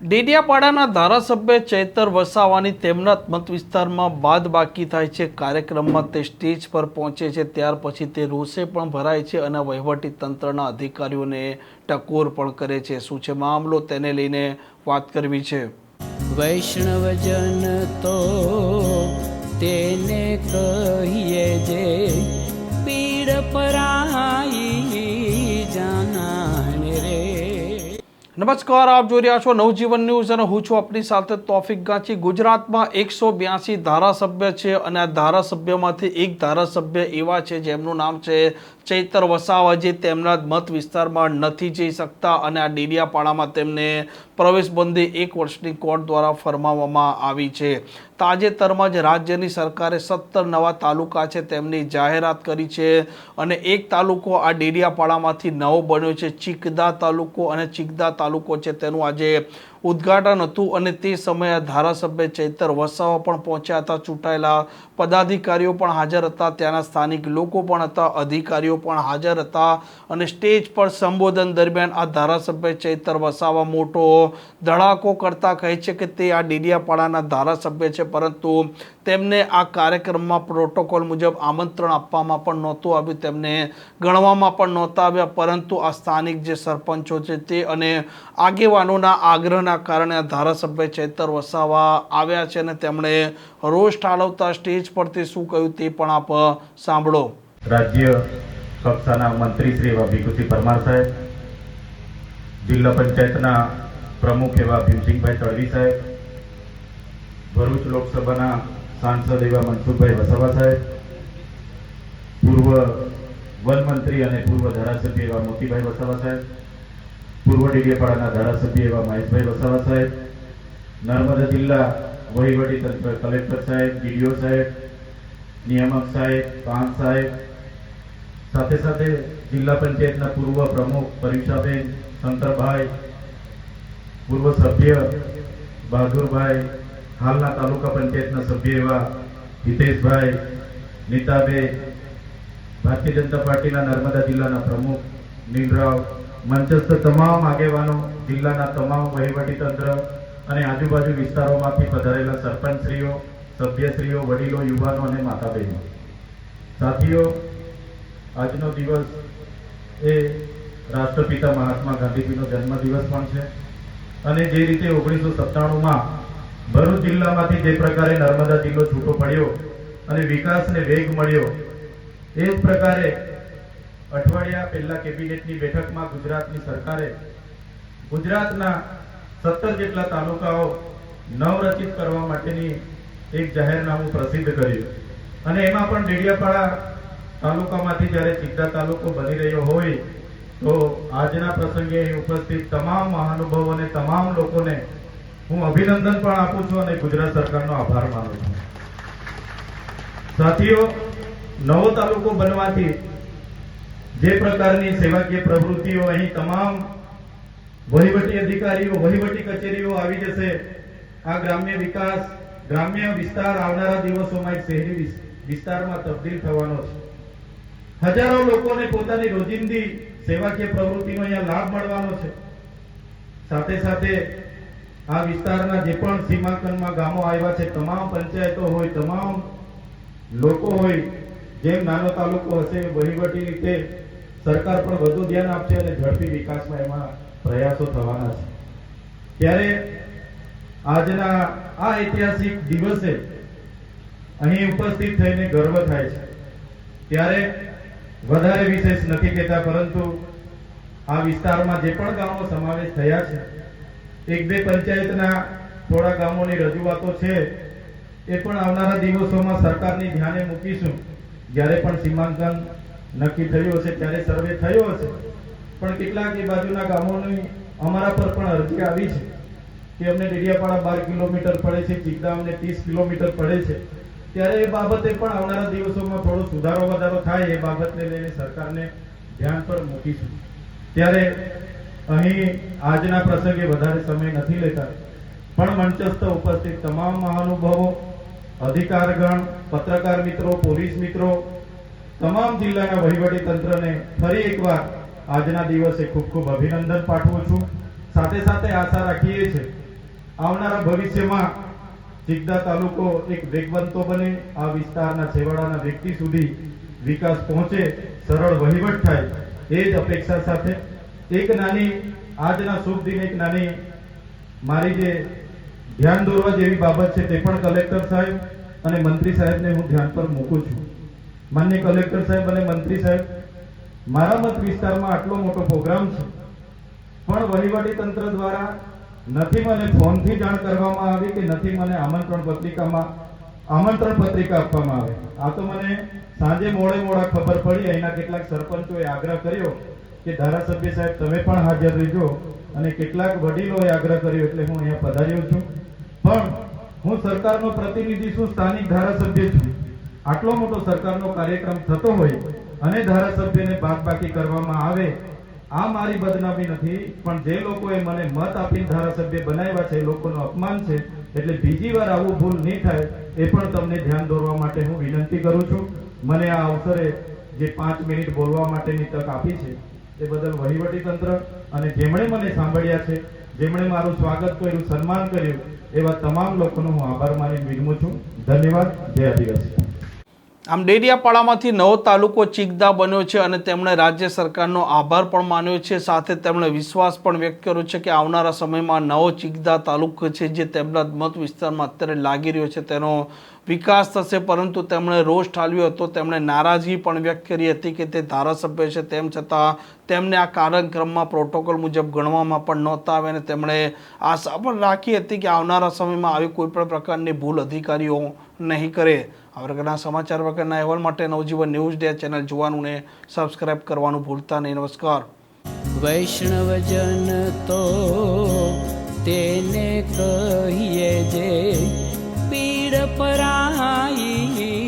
ડેડિયાપાડાના ધારાસભ્ય ચૈતર વસાવાની તેમના મત વિસ્તારમાં બાદબાકી થાય છે। કાર્યક્રમમાં તે સ્ટેજ પર પહોંચે છે, ત્યાર પછી તે રોષે પણ ભરાય છે અને વહીવટી તંત્રના અધિકારીઓને ટકોર પણ કરે છે। શું છે મામલો, તેને લઈને વાત કરવી છે। વૈષ્ણવજન તો તેને કહીએ જે પીડ પરાઈ જાનાને રે। નમસ્કાર, આપ જોઈ રહ્યા છો નવજીવન ન્યૂઝ અને હું છું આપની સાથે તોફિક ગાંચી। ગુજરાતમાં 182 ધારાસભ્ય છે અને આ ધારાસભ્યમાંથી એક ધારાસભ્ય એવા છે જેમનું નામ છે ચૈતર વસાવા, જે તેમના મત વિસ્તારમાં નથી જઈ શકતા અને આ ડેડિયાપાડામાં તેમને પ્રવેશબંધી 1 વર્ષની કોર્ટ દ્વારા ફરમાવવામાં આવી છે। તાજેતરમાં જ રાજ્યની સરકારે 17 નવા તાલુકા છે તેમની જાહેરાત કરી છે અને એક તાલુકો આ ડેડિયાપાડામાંથી નવો બન્યો છે, ચિકદા તાલુકો। અને ચિકદા તાલુકો છે તેનું આજે ઉદ્ઘાટન હતું અને તે સમયે ધારાસભ્ય ચૈતર વસાવા પણ પહોંચ્યા હતા, ચૂંટાયેલા પદાધિકારીઓ પણ હાજર હતા, ત્યાંના સ્થાનિક લોકો પણ હતા, અધિકારીઓ પણ હાજર હતા અને સ્ટેજ પર સંબોધન દરમિયાન આ ધારાસભ્ય ચૈતર વસાવા મોટો ધડાકો કરતા કહે છે કે તે આ ડેડિયાપાડાના ધારાસભ્ય છે, પરંતુ તેમને આ કાર્યક્રમમાં પ્રોટોકોલ મુજબ આમંત્રણ આપવામાં પણ નહોતું આવ્યું, તેમને ગણવામાં પણ નહોતા આવ્યા, પરંતુ આ સ્થાનિક જે સરપંચો છે તે અને આગેવાનોના આગ્રહના કારણે આ ધારાસભ્ય ચૈતર વસાવા આવ્યા છે અને તેમણે રોષ ઠાલવતા સ્ટેજ પરથી શું કહ્યું તે પણ આપ સાંભળો। રાજ્ય કક્ષાના મંત્રી શ્રી એવા ભીખુસિંહ પરમાર સાહેબ, જિલ્લા પંચાયતના પ્રમુખ એવા ભીમસિંહભાઈ તડવી સાહેબ, ભરૂચ લોકસભાના સાંસદ એવા મનસુખભાઈ વસાવા સાહેબ, પૂર્વ વન મંત્રી અને પૂર્વ ધારાસભ્ય એવા મોતીભાઈ વસાવા સાહેબ, પૂર્વ ડેડિયાપાડાના ધારાસભ્ય એવા મહેશભાઈ વસાવા સાહેબ, નર્મદા જિલ્લા વહીવટી તંત્ર કલેક્ટર સાહેબ, ડીડીઓ સાહેબ, નિયામક સાહેબ, કાંત સાહેબ, સાથે સાથે જિલ્લા પંચાયતના પૂર્વ પ્રમુખ પરીક્ષાબેન, શંકરભાઈ, પૂર્વ સભ્ય બહાદુરભાઈ, હાલના તાલુકા પંચાયતના સભ્ય એવા હિતેશભાઈ, નીતાબેન, ભારતીય જનતા પાર્ટીના નર્મદા જિલ્લાના પ્રમુખ નીલરાવ, મંચસ્થ તમામ આગેવાનો, જિલ્લાના તમામ વહીવટી તંત્ર અને આજુબાજુ વિસ્તારોમાંથી પધારેલા સરપંચશ્રીઓ, સભ્યશ્રીઓ, વડીલો, યુવાનો અને માતા બહેનો, સાથીઓ, આજનો દિવસ એ રાષ્ટ્રપિતા મહાત્મા ગાંધીજીનો જન્મદિવસ પણ છે અને જે રીતે 1997માં ભરૂચ જિલ્લામાંથી જે પ્રકારે નર્મદા જિલ્લો છૂટો પડ્યો અને વિકાસને વેગ મળ્યો, એ જ પ્રકારે અઠવાડિયા પહેલા કેબિનેટની બેઠકમાં ગુજરાતની સરકારે ગુજરાતના 17 જેટલા તાલુકાઓ નવરચિત કરવા માટેની એક જાહેરનામું પ્રસિદ્ધ કર્યું અને એમાં પણ ડેડિયાપાડા તાલુકામાંથી જ્યારે ચિકદા તાલુકો બની રહ્યો હોય તો આજના પ્રસંગે ઉપસ્થિત તમામ મહાનુભાવોને, તમામ લોકોને હું અભિનંદન પણ આપું છું અને ગુજરાત સરકારનો આભાર માનું છું। સાથીઓ, નવો તાલુકો બનવાથી જે પ્રકારની સેવાકીય પ્રવૃત્તિઓ અહીં તમામ વહીવટી અધિકારીઓ, વહીવટી કચેરીઓ આવી જશે, આ ગ્રામ્ય વિકાસ, ગ્રામ્ય વિસ્તાર આવનારા દિવસોમાં એક શહેરી વિસ્તારમાં તબદીલ થવાનો છે। હજારો લોકોને પોતાની રોજિંદી સેવાકીય પ્રવૃત્તિનો અહીંયા લાભ મળવાનો છે। સાથે સાથે આ વિસ્તારના જે પણ સીમાંકનમાં ગામો આવ્યા છે, તમામ પંચાયતો હોય, તમામ લોકો હોય, જેમ નાનો તાલુકો હશે વહીવટી રીતે સરકાર પણ વધુ ધ્યાન આપશે અને ઝડપી વિકાસમાં એમાં પ્રયાસો થવાના છે। ત્યારે આજના આ ઐતિહાસિક દિવસે અહીં ઉપસ્થિત થઈને ગર્વ થાય છે। ત્યારે વધારે વિશેષ નથી કહેતા, પરંતુ આ વિસ્તારમાં જે પણ ગામો સમાવેશ થયા છે, 1-2 પંચાયતના થોડા ગામોની રજૂઆતો છે, એ પણ આવનારા દિવસોમાં સરકારની ધ્યાને મૂકીશું। જ્યારે પણ સીમાંકન નક્કી થયું હશે, ત્યારે સર્વે થયો હશે, પણ કેટલાક એ બાજુના ગામોની અમારા પર પણ અરજી આવી છે કે અમને ડેડિયાપાડા 12 કિલોમીટર પડે છે, ચિકદા અમને 30 કિલોમીટર પડે છે, ત્યારે એ બાબતે પણ આવનારા દિવસોમાં થોડો સુધારો વધારો થાય, એ બાબતને લઈને સરકારને ધ્યાન પર મૂકીશું। ત્યારે અહીં આજના પ્રસંગે વધારે સમય નથી લેતા, પણ મંચસ્થ ઉપસ્થિત તમામ મહાનુભાવો, અધિકારગણ, પત્રકાર મિત્રો, પોલીસ મિત્રો, તમામ જિલ્લાના વહીવટી તંત્રને ફરી એકવાર આજના દિવસે ખૂબ ખૂબ અભિનંદન પાઠવું છું। સાથે સાથે આશા રાખીએ છીએ આવનારા ભવિષ્યમાં ચિકદા તાલુકો એક વેગવંતો બને, આ વિસ્તારના છેવાડાના વ્યક્તિ સુધી વિકાસ પહોંચે, સરળ વહીવટ થાય, એ જ અપેક્ષા સાથે એક નાની આજના શુભ દિને એક નાની મારી જે ધ્યાન દોરવા જેવી બાબત છે તે પણ કલેક્ટર સાહેબ અને મંત્રી સાહેબને હું ધ્યાન પર મૂકું છું. માનનીય કલેક્ટર સાહેબ અને મંત્રી સાહેબ, મારા મત વિસ્તારમાં આટલો મોટો પ્રોગ્રામ છે પણ વહીવટી તંત્ર દ્વારા નથી મને ફોનથી જાણ કરવામાં આવી કે નથી મને આમંત્રણ પત્રિકા આપવામાં આવે. આ તો મને સાંજે મોડા ખબર પડી. અહીંના કેટલાક સરપંચોએ આગ્રહ કર્યો કે ધારાસભ્ય સાહેબ તમે પણ હાજર રહેજો, અને કેટલાક વડીલોએ આગ્રહ કર્યો એટલે હું અહીંયા પધાર્યો છું. પણ હું સરકારનો પ્રતિનિધિ છું, સ્થાનિક ધારાસભ્ય છું. આટલો મોટો સરકારનો કાર્યક્રમ થતો હોય અને ધારાસભ્યને બાદબાકી કરવામાં આવે, આ મારી બદનામી નથી, પણ જે લોકોએ મને મત આપીને ધારાસભ્ય બનાવ્યા છે એ લોકોનું અપમાન છે. એટલે બીજી વાર આવું ભૂલ નહીં થાય એ પણ તમને ધ્યાન દોરવા માટે હું વિનંતી કરું છું. મને આ અવસરે જે 5 મિનિટ બોલવા માટેની તક આપી છે એ બદલ વહીવટી તંત્ર અને જેમણે મને સાંભળ્યા છે, જેમણે મારું સ્વાગત કર્યું, સન્માન કર્યું, એવા તમામ લોકોનો હું આભાર માની વિનમું છું. ધન્યવાદ. જય આદિવાસી. આમ ડેડિયાપાડામાંથી નવો તાલુકો ચિકદા બન્યો છે અને તેમણે રાજ્ય સરકારનો આભાર પણ માન્યો છે. સાથે તેમણે વિશ્વાસ પણ વ્યક્ત કર્યો છે કે આવનારા સમયમાં નવો ચિકદા તાલુકો છે જે તેમના મત વિસ્તારમાં અત્યારે લાગી રહ્યો છે તેનો વિકાસ થશે. પરંતુ તેમણે રોષ ઠાલવ્યો હતો, તેમણે નારાજગી પણ વ્યક્ત કરી હતી કે તે ધારાસભ્ય છે તેમ છતાં તેમને આ કાર્યક્રમમાં પ્રોટોકોલ મુજબ ગણવામાં પણ નહોતા આવે અને તેમણે આશા પણ રાખી હતી કે આવનારા સમયમાં આવી કોઈ પણ પ્રકારની ભૂલ અધિકારીઓ નહીં કરે. આ પ્રકારના સમાચાર વગરના અહેવાલ માટે નવજીવન ન્યૂઝ ડે ચેનલ જોવાનું ને સબસ્ક્રાઇબ કરવાનું ભૂલતા નહીં. નમસ્કાર. વૈષ્ણવજન તો તેને કહીએ જે પીડ પરાઈ.